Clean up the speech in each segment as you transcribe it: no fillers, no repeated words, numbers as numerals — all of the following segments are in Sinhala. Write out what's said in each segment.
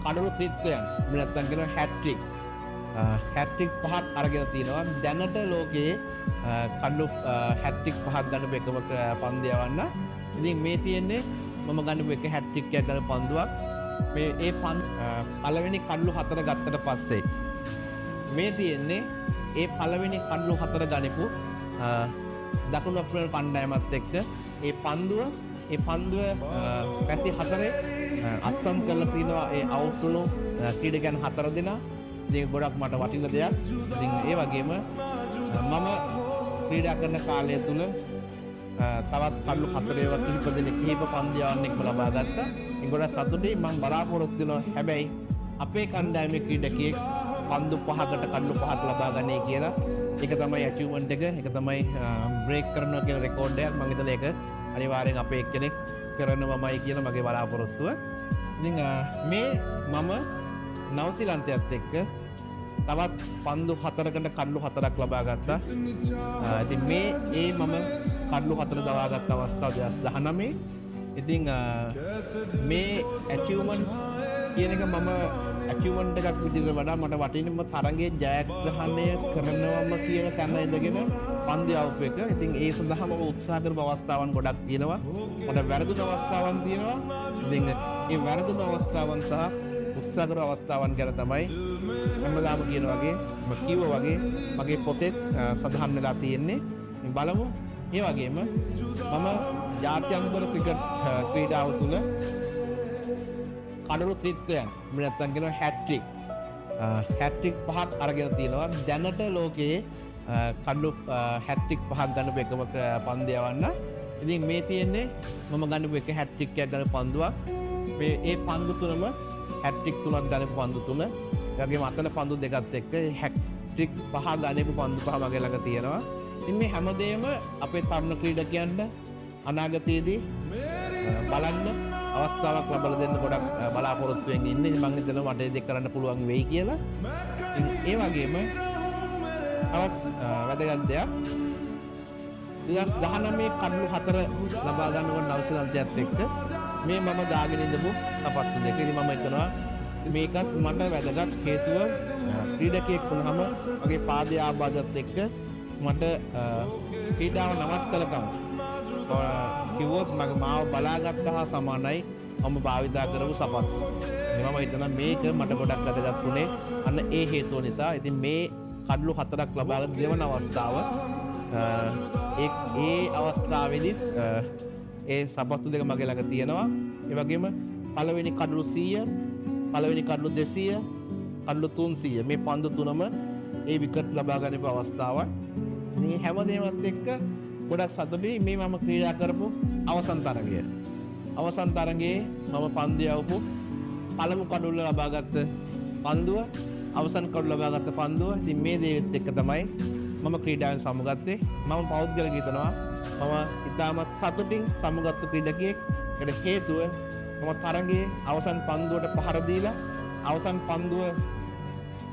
කඩළු ත්‍රිත්වයන් නැත්නම් කියන හැට්‍රික් හැට්‍රික් පහක් අරගෙන තිනවා. දැනට ලෝකයේ කඩළු හැට්‍රික් පහක් ගන්නපු එකම පන්දු යවන්න. ඉතින් මේ තියෙන්නේ මම ගන්නපු එක හැට්‍රික් එකක් ගන්න පන්දුවක්. මේ ඒ පළවෙනි කඩළු 4 ගත්තට පස්සේ මේ තියෙන්නේ ඒ පළවෙනි කඩළු 4 ගනිපු දකුණු අප්‍රිකා කණ්ඩායමත් එක්ක ඒ පන්දුව පැති 4 අත්සන් කරලා තිනවා. ඒ අවුට් වුණු ක්‍රීඩකයන් 4 දෙනා. ඉතින් ගොඩක් මට වටින දෙයක්. ඉතින් ඒ වගේම මම ක්‍රීඩා කරන කාලය තුල තවත් කඩළු 4 කිහිප පන්දු යවන්නෙක්ම ලබා ගත්තා. ඒ ගොඩක් සතුටුයි. මම බලාපොරොත්තු වෙනවා හැබැයි අපේ කණ්ඩායමේ ක්‍රීඩකයෙක් පන්දු 5කට කඩළු 5ක් ලබා ගන්නයි කියලා. ඒක තමයි අචීව්මන්ට් එක. ඒක තමයි බ්‍රේක් කරනවා කියන රෙකෝඩ් එකක්. මම හිතලා ඒක අනිවාර්යෙන් අපේ එක්කෙනෙක් කරනවමයි කියලා මගේ බලාපොරොත්තුව. ඉතින් මේ මම නවසීලන්තයත් එක්ක තවත් පන්දු 4කට කඩළු 4ක් ලබා ගත්තා. ඉතින් මේ මම කඩළු 4 දවා ගත්ත අවස්ථාව 2019. ඉතින් මේ ඇචීව්මන්ට් කියන එක මම ඇචීව්මන්ට් එකක් විදිහට වඩා මට වටිනම තරගයේ ජයග්‍රහණය කරනවම කියන තැන ඉඳගෙන පන්දු යවපු එක. ඉතින් ඒ සඳහා මම උත්සාහ කරපු අවස්ථාවන් ගොඩක් තියෙනවා. මට වැරදුන අවස්ථාවන් තියෙනවා. ඉතින් මේ වැරදුන අවස්ථාවන් සහ උත්සාහ කරපු අවස්ථාවන් ගැන තමයි හැමදාම කියන වගේ මම කිව්වා වගේ මගේ පොතේ සඳහන් වෙලා තියෙන්නේ. බලමු. ඒ වගේම මම ජාත්‍යන්තර ක්‍රිකට් ක්‍රීඩාව තුළ කඩළු ත්‍රිත්වයන් නැත්නම් කියන හැට්‍රික් පහක් අරගෙන තිනවා. දැනට ලෝකයේ කඩළු හැට්‍රික් පහක් ගන්නපු එකම පන්දු යවන්න. ඉතින් මේ තියෙන්නේ මම ගන්නපු එක හැට්‍රික් එකක් ගන්න පන්දුවක්. මේ පන්දු තුනම හැට්‍රික් තුනක් ගන්නපු පන්දු තුන. ඒ වගේම අතන පන්දු දෙකත් එක්ක හැට්‍රික් පහ ගන්නපු පන්දු පහ මගේ ළඟ තියෙනවා. ඉතින් මේ හැමදේම අපේ තරුණ ක්‍රීඩකයන්ට අනාගතයේදී බලන්න අවස්ථාවක් ලබා දෙන්න ගොඩක් බලාපොරොත්තුෙන් ඉන්නේ. මම හිතනවා මට ඒක කරන්න පුළුවන් වෙයි කියලා. ඒ වගේම වැදගත් දෙයක් 2019 කඩළු 4 ලබා ගන්නකොට නවසීලන්තයත් එක්ක මේ මම දාගෙන ඉඳපු සපත්තු දෙක. ඉතින් මම හිතනවා මේකත් මට වැදගත් හේතුව ක්‍රීඩකයෙක් වුණාම මගේ පාදයේ ආබාධයත් එක්ක මට ක්‍රීඩාව නවත්තලකම් කිව්වොත් මගේ මාව බලාගත්ත හා සමානයි මම භාවිතා කරපු සපත්තු. මම හිතනවා මේක මට ගොඩක් වැදගත් වුණේ අන්න ඒ හේතුව නිසා. ඉතින් මේ කඩළු 4ක් ලබාගත් දෙවන අවස්ථාව ඒ අවස්ථාවේදී ඒ සපත්තු දෙක මගේ ළඟ තියෙනවා. ඒ වගේම පළවෙනි කඩළු 100, පළවෙනි කඩළු 200, කඩළු 300 මේ පන්දු තුනම ඒ විකට් ලබා ගන්නපු අවස්ථාවක්. මේ හැමදේමත් එක්ක ගොඩක් සතුටුයි. මේ මම ක්‍රීඩා කරපු අවසන් තරගය. අවසන් තරගයේ මම පන්දු යවපු පළමු කඩුල්ල ලබාගත්ත පන්දුව, අවසන් කඩුල්ල ලබාගත්ත පන්දුව. ඉතින් මේ දේත් එක්ක තමයි මම ක්‍රීඩාවෙන් සමුගත්තේ. මම පෞද්ගලිකව හිතනවා මම ඉතාමත් සතුටින් සමුගත්තු ක්‍රීඩකයෙක්. ඒකට හේතුව මම තරගයේ අවසන් පන්දුවට පහර දීලා අවසන් පන්දුව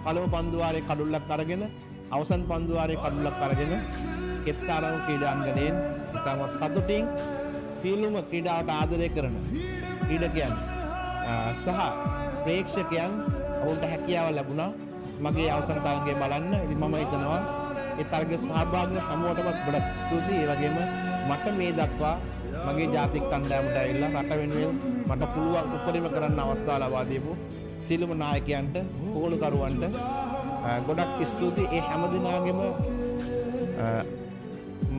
පළමු පන්දු වාරයේ කඩුල්ලක් අරගෙන අවසන් පන්දු වාරයේ කඩුල්ලක් අරගෙන එක්තරම් ක්‍රීඩාංගණයෙන් ඉතාමත් සතුටින් සියලුම ක්‍රීඩාවට ආදරය කරන ක්‍රීඩකයන් සහ ප්‍රේක්ෂකයන් ඔවුන්ට හැකියාව ලැබුණා මගේ අවසන් තරගය බලන්න. ඉතින් මම හිතනවා ඒ තරගයේ සහභාගී හැමෝටම ගොඩක් ස්තුතියි. ඒ වගේම මට මේ දක්වා මගේ ජාතික කණ්ඩායමට ඇවිල්ලා රට වෙනුවෙන් මට පුළුවන් උපරිම කරන්න අවස්ථාව ලබා දීපු සියලුම නායකයන්ට, පොහොලකරුවන්ට ගොඩක් ස්තුතියි. ඒ හැම දිනාගෙම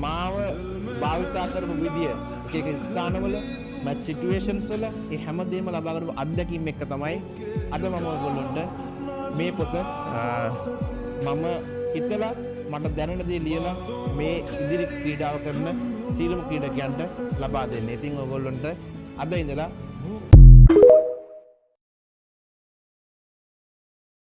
මාව භාවිතා කරපු විදිය එක එක ස්ථානවල මැච් සිටුේෂන්ස් වල ඒ හැමදේම ලබා ගන්න අත්දැකීම් එක තමයි අද මම ඔයගොල්ලන්ට මේ පොත මම හිතලා මට දැනෙන දේ ලියලා මේ ඉදිරි ක්‍රීඩාව කරන සීලම ක්‍රීඩකයන්ට ලබා දෙන්නේ. ඉතින් ඔයගොල්ලන්ට අද ඉඳලා